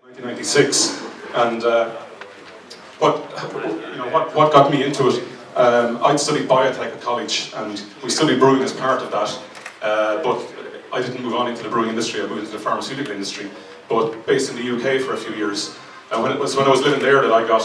1996, and what got me into it? I'd studied biotech at college, and we studied brewing as part of that. But I didn't move on into the brewing industry. I moved into the pharmaceutical industry, but based in the UK for a few years. And when I was living there that I got,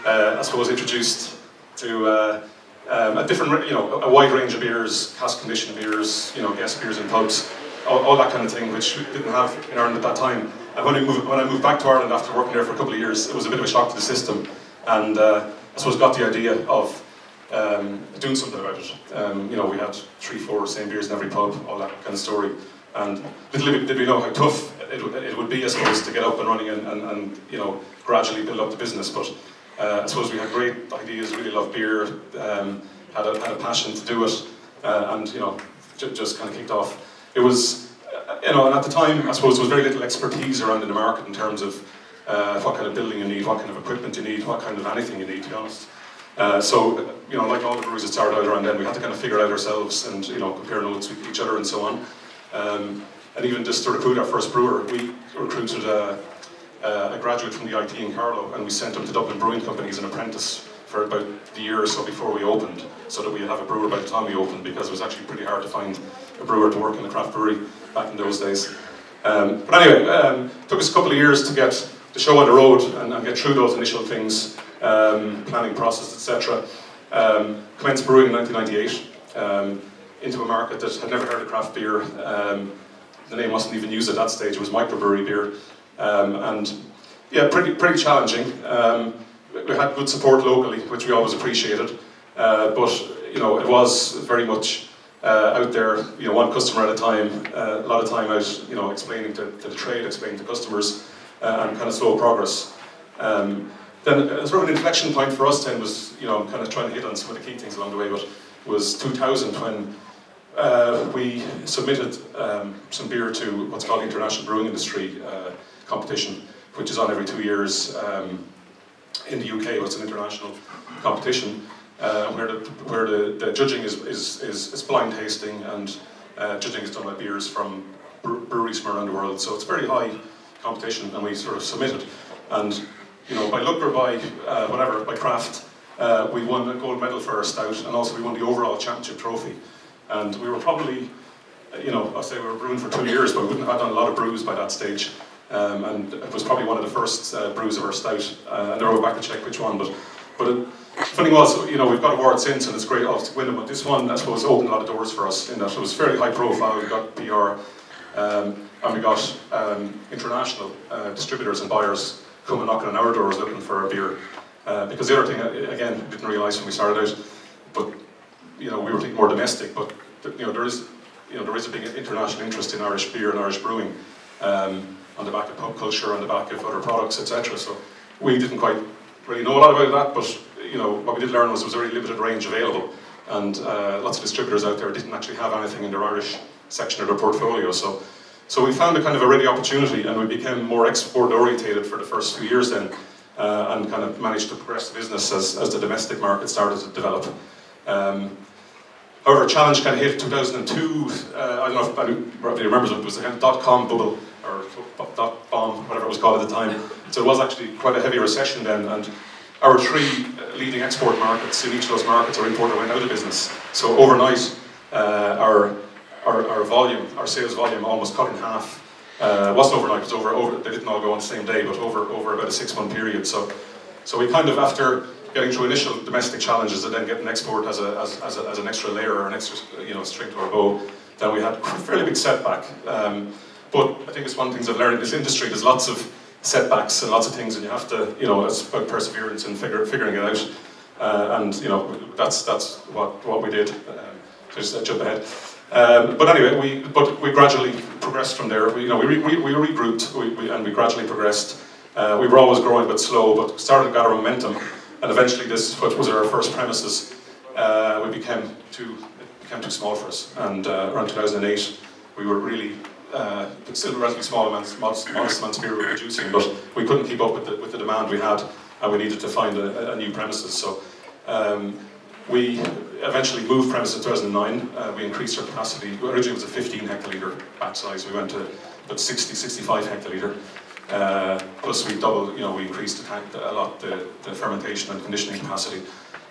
I suppose, introduced to a different, a wide range of beers, cask-conditioned beers, guest beers in pubs, all that kind of thing, which we didn't have in Ireland at that time. And when I moved back to Ireland after working there for a couple of years, it was a bit of a shock to the system, and I suppose got the idea of doing something about it. We had 3-4 same beers in every pub, all that kind of story. And little did we know how tough it would be, I suppose, to get up and running and gradually build up the business. But I suppose we had great ideas, really loved beer, had a passion to do it, and just kind of kicked off. It was, and at the time, I suppose there was very little expertise around in the market in terms of what kind of building you need, what kind of equipment you need, what kind of anything you need, to be honest. So, like all the breweries that started out around then, we had to kind of figure it out ourselves and, compare notes with each other and so on. And even just to recruit our first brewer, we recruited a graduate from the IT in Carlow, and we sent him to Dublin Brewing Company as an apprentice for about the year or so before we opened, so that we'd have a brewer by the time we opened, because it was actually pretty hard to find a brewer to work in a craft brewery back in those days. But anyway, it took us a couple of years to get the show on the road and get through those initial things, planning process, etc. Commenced brewing in 1998 into a market that had never heard of craft beer. The name wasn't even used at that stage. It was microbrewery beer, and yeah, pretty challenging. We had good support locally, which we always appreciated, but it was very much out there, one customer at a time, a lot of time out, explaining to the trade, explaining to customers, and kind of slow progress. Then sort of an inflection point for us then was, I'm kind of trying to hit on some of the key things along the way, but was 2000 when we submitted some beer to what's called the International Brewing Industry competition, which is on every 2 years in the UK. But it's an international competition where the judging is blind tasting, and judging is done by beers from breweries from around the world. So it's very high competition, and we sort of submitted, and by luck or by by craft, we won a gold medal for our stout, and also we won the overall championship trophy. And we were probably, I'll say we were brewing for 2 years, but we wouldn't have done a lot of brews by that stage. And it was probably one of the first brews of our stout. I never went back to check which one, but the funny was, we've got awards since, and it's great obviously to win them, but this one, I suppose, opened a lot of doors for us in that it was fairly high profile. We got PR, and we got international distributors and buyers coming knocking on our doors looking for a beer. Because the other thing, again, we didn't realise when we started out, but we were thinking more domestic, but there is a big international interest in Irish beer and Irish brewing, on the back of pub culture, on the back of other products, etc. So we didn't quite really know a lot about that, but what we did learn was there was a very limited range available, and lots of distributors out there didn't actually have anything in their Irish section of their portfolio. So we found a kind of a ready opportunity, and we became more export orientated for the first few years then, and kind of managed to progress the business as the domestic market started to develop. However, a challenge kind of hit 2002. I don't know if anybody remembers it. It was the kind of dot-com bubble, or dot-bomb, whatever it was called at the time. So it was actually quite a heavy recession then, and our 3 leading export markets, in each of those markets, our importer went out of business. So overnight, our volume, our sales volume, almost cut in half. It wasn't overnight. It was over. They didn't all go on the same day, but over about a 6-month period. So we kind of, after getting through initial domestic challenges and then getting export as an extra layer or an extra string to our bow, then we had a fairly big setback. But I think it's one of the things I've learned in this industry. There's lots of setbacks and lots of things, and you have to, it's about perseverance and figuring it out. And that's what we did. Just jump ahead. But anyway, we gradually progressed from there. We regrouped, and we gradually progressed. We were always growing but slow, but started to gather momentum. And eventually, this what was our first premises. It became too small for us, and around 2008, we were really still relatively small amounts, modest amounts of beer we were producing, but we couldn't keep up with the demand we had, and we needed to find a new premises. So we eventually moved premises in 2009. We increased our capacity. Originally it was a 15 hectolitre batch size. We went to about 60, 65 hectolitre. Plus we doubled, we increased the tank a lot, the fermentation and conditioning capacity.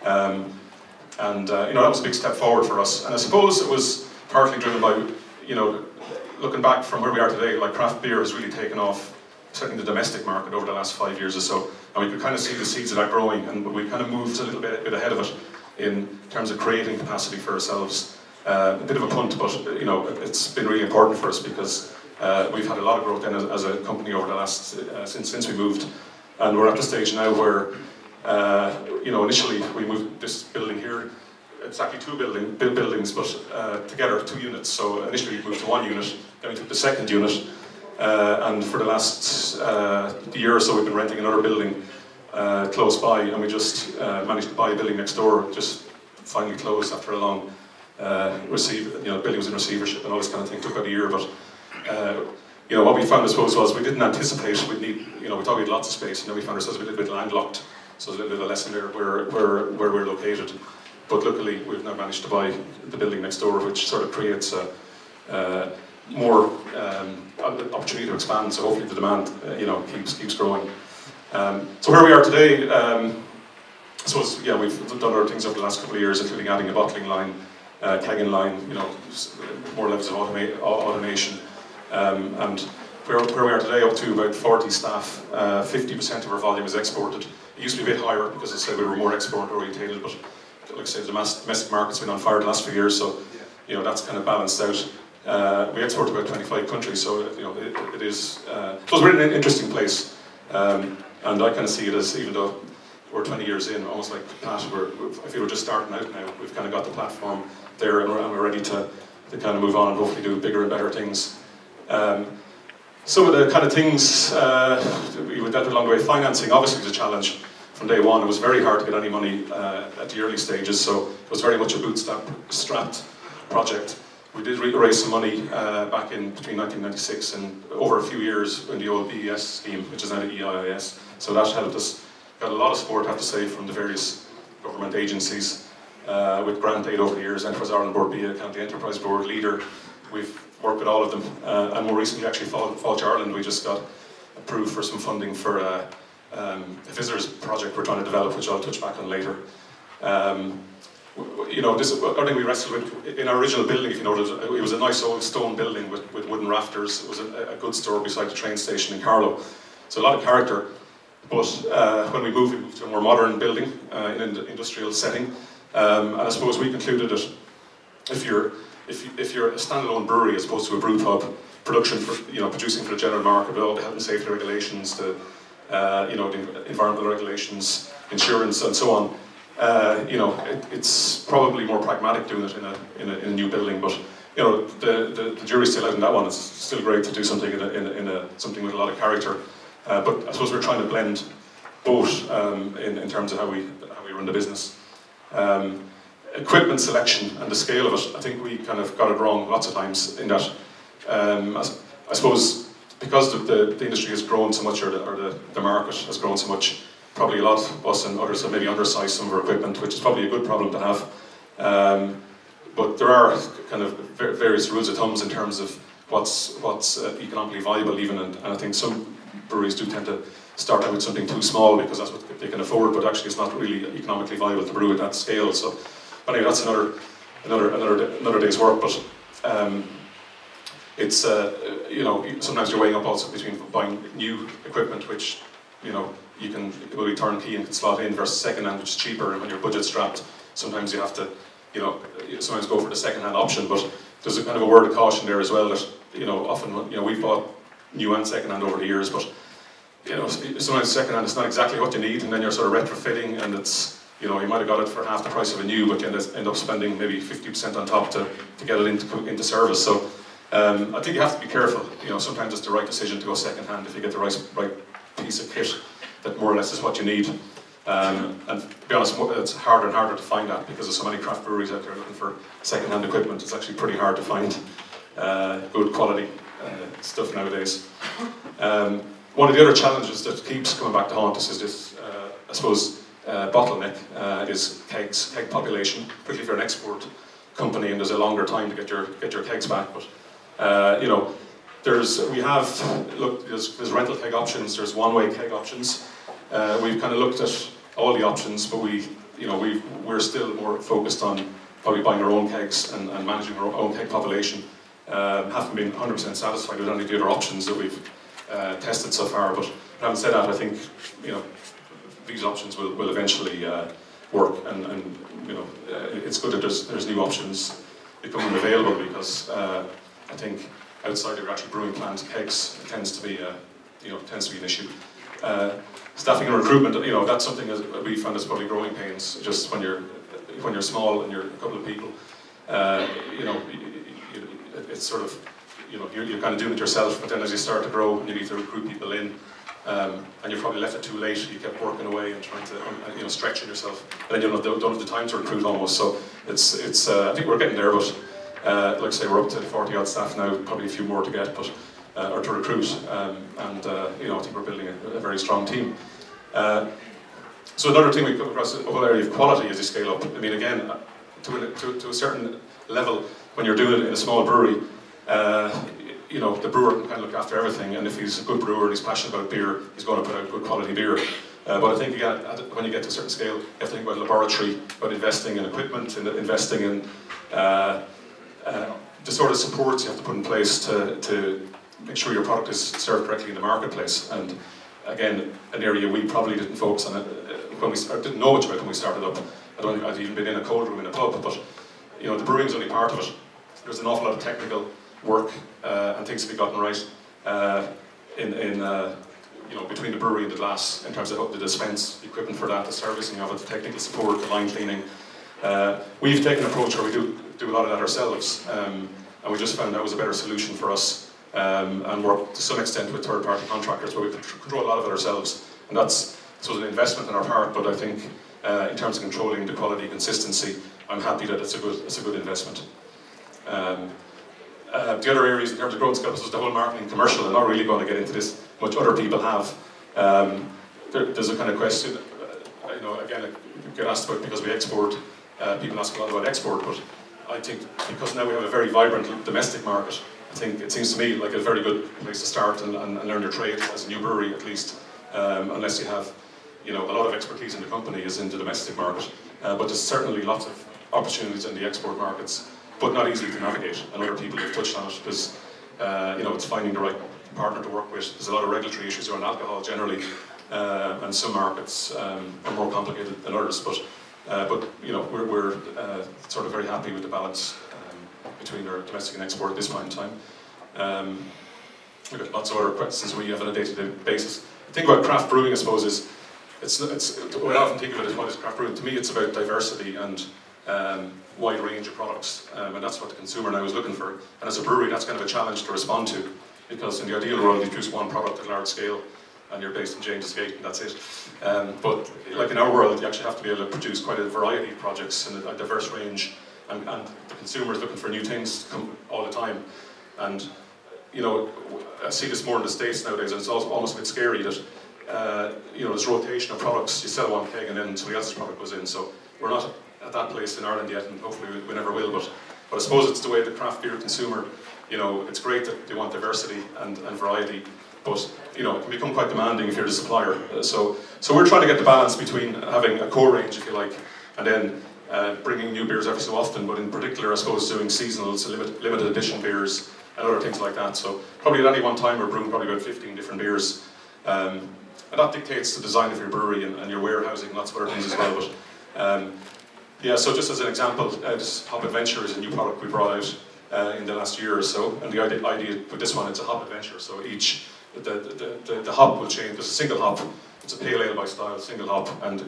That was a big step forward for us. And I suppose it was partly driven by, looking back from where we are today, like craft beer has really taken off, certainly the domestic market over the last 5 years or so. And we could kind of see the seeds of that growing, and we kind of moved a little bit ahead of it in terms of creating capacity for ourselves. A bit of a punt, but it's been really important for us because we've had a lot of growth then as a company over the last, since we moved. And we're at the stage now where, initially we moved this building here. It's actually two buildings, but together 2 units. So initially we moved to 1 unit, then we took the second unit. And for the last year or so we've been renting another building close by, and we just managed to buy a building next door, just finally closed after a long building was in receivership and all this kind of thing. It took about a year, but what we found, I suppose, was we didn't anticipate we'd need, we thought we had lots of space, we found ourselves a little bit landlocked, so there's a little bit of a lesson there where we're located. But luckily we've now managed to buy the building next door, which sort of creates more opportunity to expand, so hopefully the demand keeps growing. So where we are today, I suppose, we've done other things over the last couple of years, including adding a bottling line, kegging line, more levels of automation. And where we are today, up to about 40 staff, 50% of our volume is exported. It used to be a bit higher because, as I said, we were more export orientated, but like I said, the domestic market's been on fire the last few years, so that's kind of balanced out. We export to about 25 countries, so it is. So we're in an interesting place, and I kind of see it as, even though we're 20 years in, almost like Pat, I feel we're just starting out now. We've kind of got the platform there, and we're ready to kind of move on and hopefully do bigger and better things. Some of the kind of things we went along the way. Financing obviously was a challenge from day one. It was very hard to get any money at the early stages, so it was very much a bootstrapped project. We did raise some money back in between 1996 and over a few years in the old BES scheme, which is now the EIS. So that helped us. Got a lot of support, I have to say, from the various government agencies with grant aid over the years. Enterprise Ireland Board, BA, County Enterprise Board, Leader. We've worked with all of them. And more recently, actually, Fáilte Ireland, we just got approved for some funding for a visitors project we're trying to develop, which I'll touch back on later. This other thing we wrestled with in our original building, if you notice, it was a nice old stone building with wooden rafters. It was a goods store beside the train station in Carlow. So a lot of character. But when we moved to a more modern building in an industrial setting. And I suppose we concluded that if you're a standalone brewery as opposed to a brew pub, production for producing for the general market with all the health and safety regulations, the the environmental regulations, insurance, and so on. It's probably more pragmatic doing it in a new building, but the jury's still out on that one. It's still great to do something something with a lot of character. But I suppose we're trying to blend both in terms of how we run the business. Equipment selection and the scale of it, I think we kind of got it wrong lots of times in that, I suppose, because the industry has grown so much, or the market has grown so much, probably a lot of us and others have maybe undersized some of our equipment, which is probably a good problem to have. But there are kind of various rules of thumbs in terms of what's economically viable even, and I think some breweries do tend to start out with something too small because that's what they can afford, but actually it's not really economically viable to brew at that scale. So anyway, that's another day's work. But it's sometimes you're weighing up also between buying new equipment, which you can really turnkey and can slot in, versus second-hand, which is cheaper, and when your budget's strapped, sometimes you have to sometimes go for the second-hand option. But there's a kind of a word of caution there as well, that often we've bought new and second-hand over the years, but sometimes second-hand is not exactly what you need, and then you're sort of retrofitting, and it's you might have got it for half the price of a new, but you end up spending maybe 50% on top to get it into service. So I think you have to be careful. Sometimes it's the right decision to go second-hand if you get the right piece of kit that more or less is what you need. And to be honest, it's harder and harder to find that because there's so many craft breweries out there looking for second-hand equipment. It's actually pretty hard to find good quality stuff nowadays. One of the other challenges that keeps coming back to haunt us is this, I suppose, bottleneck is kegs, keg population, particularly if you're an export company and there's a longer time to get your kegs back. But you know, there's rental keg options, there's one-way keg options. We've kind of looked at all the options, but we're still more focused on probably buying our own kegs and managing our own keg population. Haven't been 100% satisfied with any of the other options that we've tested so far, but having said that, I think these options will eventually work, and it's good that there's new options becoming available, because I think outside of actually brewing plant, kegs tends to be an issue. Staffing and recruitment, that's something that we found is probably growing pains. Just when you're small and you're a couple of people, it's sort of you're kind of doing it yourself. But then as you start to grow, you need to recruit people in, and you probably left it too late. You kept working away and trying to stretching yourself, and then you don't have the time to recruit almost. So it's I think we're getting there, but like I say, we're up to 40 odd staff now. Probably a few more to get, but or to recruit, and I think we're building a very strong team. So another thing we come across the whole area of quality as you scale up. I mean, again, to a certain level, when you're doing it in a small brewery, the brewer can kind of look after everything, and if he's a good brewer and he's passionate about beer, he's going to put out good quality beer. But I think again, when you get to a certain scale, you have to think about laboratory, about investing in equipment, and investing in the sort of supports you have to put in place to make sure your product is served correctly in the marketplace. And again, an area we probably didn't focus on when we didn't know much about when we started up. I'd even been in a cold room in a pub, but the brewing's only part of it. There's an awful lot of technical work and things to be gotten right between the brewery and the glass, in terms of the dispense, the equipment for that, the servicing of it, the technical support, the line cleaning. We've taken an approach where we do a lot of that ourselves, and we just found that was a better solution for us, and work to some extent with third-party contractors, where we control a lot of it ourselves. And that's an investment on our part, but I think in terms of controlling the quality and consistency, I'm happy that it's a good investment. The other areas in terms of growth skills is the whole marketing commercial. I'm not really going to get into this much. Other people have. There's a kind of question, again, I get asked about because we export. People ask a lot about export, but I think because now we have a very vibrant domestic market, I think it seems to me like a very good place to start and learn your trade as a new brewery, at least, unless you have a lot of expertise in the company is in the domestic market. But there's certainly lots of opportunities in the export markets, but not easy to navigate, and other people have touched on it, because it's finding the right partner to work with. There's a lot of regulatory issues around alcohol generally, and some markets are more complicated than others, but we're sort of very happy with the balance between our domestic and export at this point in time. We've got lots of other questions we have on a day-to-day basis. The thing about craft brewing, I suppose, is what I often think of it as what is craft brewing. To me, it's about diversity and wide range of products, and that's what the consumer now is looking for. And as a brewery, that's kind of a challenge to respond to, because in the ideal world, you produce one product at large scale, and you're based in James's Gate, and that's it. But like in our world, you actually have to be able to produce quite a variety of projects and a diverse range, and the consumer is looking for new things all the time. And I see this more in the States nowadays, and it's almost a bit scary that there's rotation of products. You sell one keg and then somebody else's product goes in. So we're not at that place in Ireland yet, and hopefully we never will. But I suppose it's the way the craft beer consumer, it's great that they want diversity and variety, but it can become quite demanding if you're the supplier. So we're trying to get the balance between having a core range, if you like, and then bringing new beers every so often, but in particular, I suppose, doing seasonals, limited edition beers, and other things like that. So probably at any one time we're brewing probably about 15 different beers. And that dictates the design of your brewery and your warehousing and lots of other things as well. But so just as an example, this Hop Adventure is a new product we brought out in the last year or so. And the idea with this one, it's a Hop Adventure. So the hop will change. There's a single hop. It's a pale ale by style, single hop, and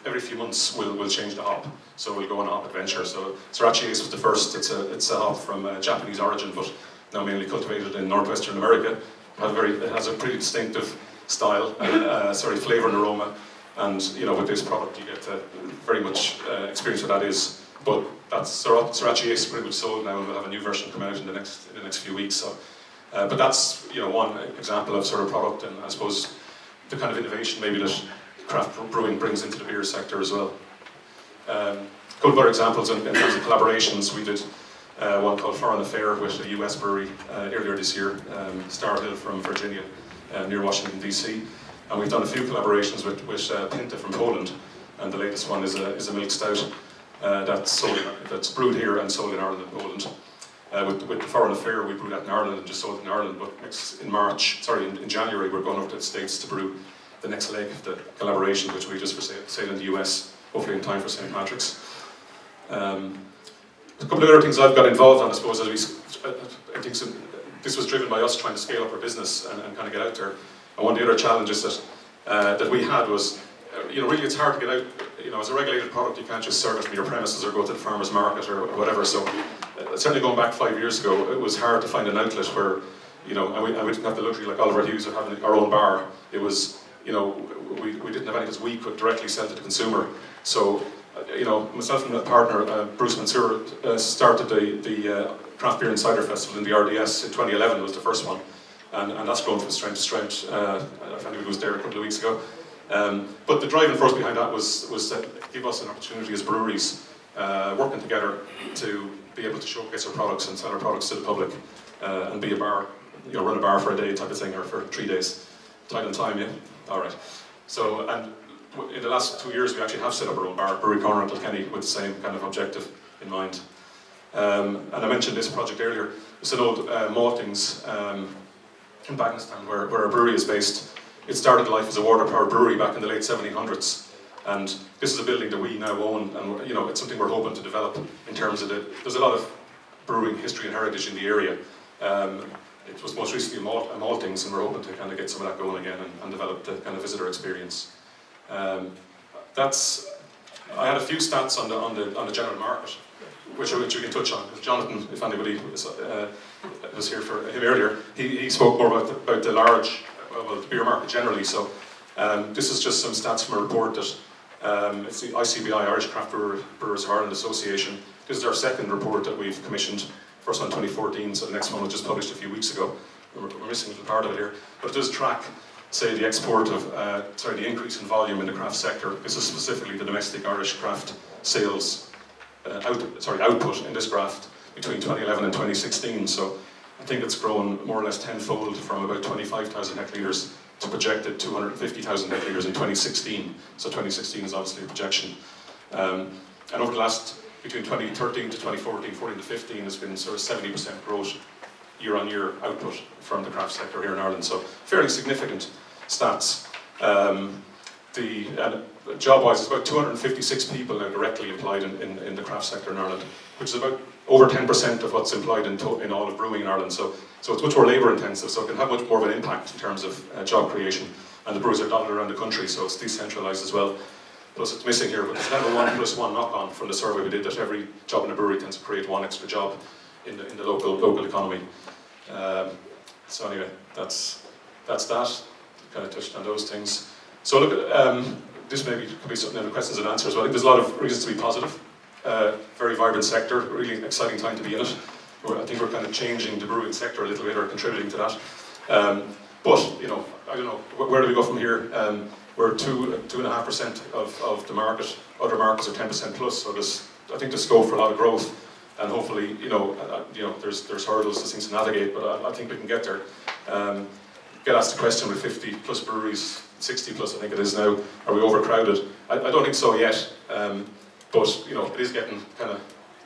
every few months we'll change the hop. So we'll go on a hop adventure. So Sriracha Ace was the first. It's a hop from Japanese origin, but now mainly cultivated in northwestern America. It has a pretty distinctive style, flavour and aroma, and with this product you get to very much experience what that is. But that's Sriracha Ace pretty much sold now, and we'll have a new version come out in the next few weeks. So, but that's one example of sort of product, and I suppose the kind of innovation maybe that craft brewing brings into the beer sector as well. A couple of other examples in terms of collaborations. We did one called Foreign Affair with a US brewery earlier this year, Star Hill from Virginia, near Washington DC. And we've done a few collaborations with Pinta from Poland, and the latest one is a milk stout that's brewed here and sold in Ireland and Poland. With the Foreign Affair, we brewed that in Ireland and just sold it in Ireland, but in January, we're going over to the States to brew the next leg of the collaboration, which we just for sale in the US, hopefully in time for St. Patrick's. A couple of other things I've got involved in, I suppose, I think this was driven by us trying to scale up our business and kind of get out there. And one of the other challenges that we had was, really it's hard to get out. As a regulated product, you can't just serve it from your premises or go to the farmer's market or whatever. So, certainly going back 5 years ago, it was hard to find an outlet where, and we didn't have the luxury like Oliver Hughes of having our own bar. It was, we didn't have anything we could directly sell to the consumer. So, myself and a partner, Bruce Mansour, started the Craft Beer and Cider Festival in the RDS in 2011, was the first one. And that's grown from strength to strength. If anybody was there a couple of weeks ago. But the driving force behind that was to give us an opportunity as breweries, working together to be able to showcase our products and sell our products to the public, and be a bar, run a bar for a day type of thing, or for 3 days. Tight on time, yeah? Alright. So, and in the last 2 years we actually have set up our own bar, Brewery Corner in Kilkenny, with the same kind of objective in mind. And I mentioned this project earlier. It's an old maltings in Bagnestan, where our brewery is based. It started life as a water-powered brewery back in the late 1700s, and this is a building that we now own, and it's something we're hoping to develop in terms of there's a lot of brewing history and heritage in the area. It was most recently a maltings, and we're hoping to kind of get some of that going again and develop the kind of visitor experience. I had a few stats on the general market, which we can touch on. Jonathan, if anybody was here for him earlier, he spoke more about the large, the beer market generally. So this is just some stats from a report that it's the ICBI, Irish Craft Brewers of Ireland Association. This is our second report that we've commissioned. First one in 2014, so the next one was just published a few weeks ago. We're missing a little part of it here, but it does track, say, the the increase in volume in the craft sector. This is specifically the domestic Irish craft sales output in this graph between 2011 and 2016. So I think it's grown more or less tenfold from about 25,000 hectolitres to projected 250,000 hectolitres in 2016. So 2016 is obviously a projection. And over the last, between 2013 to 2014, 14 to 15, has been sort of 70% growth year-on-year output from the craft sector here in Ireland. So fairly significant stats. Job-wise, it's about 256 people now directly employed in the craft sector in Ireland, which is about over 10% of what's employed in all of brewing in Ireland. So it's much more labour intensive, so it can have much more of an impact in terms of job creation. And the brewers are dotted around the country, so it's decentralised as well. Plus it's missing here, but there's kind of a 1+1 knock-on from the survey we did, that every job in a brewery tends to create one extra job in the local economy. So anyway, that's that. Kind of touched on those things. So look at this maybe could be something in the questions and answers. Well, I think there's a lot of reasons to be positive. Very vibrant sector, really exciting time to be in it. I think we're kind of changing the brewing sector a little bit, or contributing to that. But I don't know, where do we go from here? We're 2.5% of the market. Other markets are 10% plus. So I think there's scope for a lot of growth, and hopefully, there's hurdles, there's things to navigate. But I think we can get there. Get asked the question with 50 plus breweries, 60 plus I think it is now, are we overcrowded? I don't think so yet, but it is getting kind of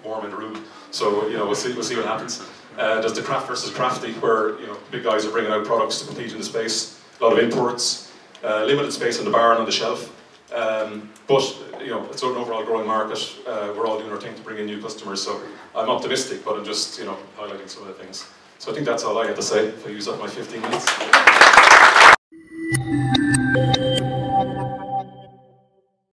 warm in the room, so we'll see what happens. There's the craft versus crafty, where big guys are bringing out products to compete in the space, a lot of imports, limited space on the bar and on the shelf, but it's an overall growing market. We're all doing our thing to bring in new customers, so I'm optimistic, but I'm just highlighting some of the things. So I think that's all I had to say, if I use up my 15 minutes.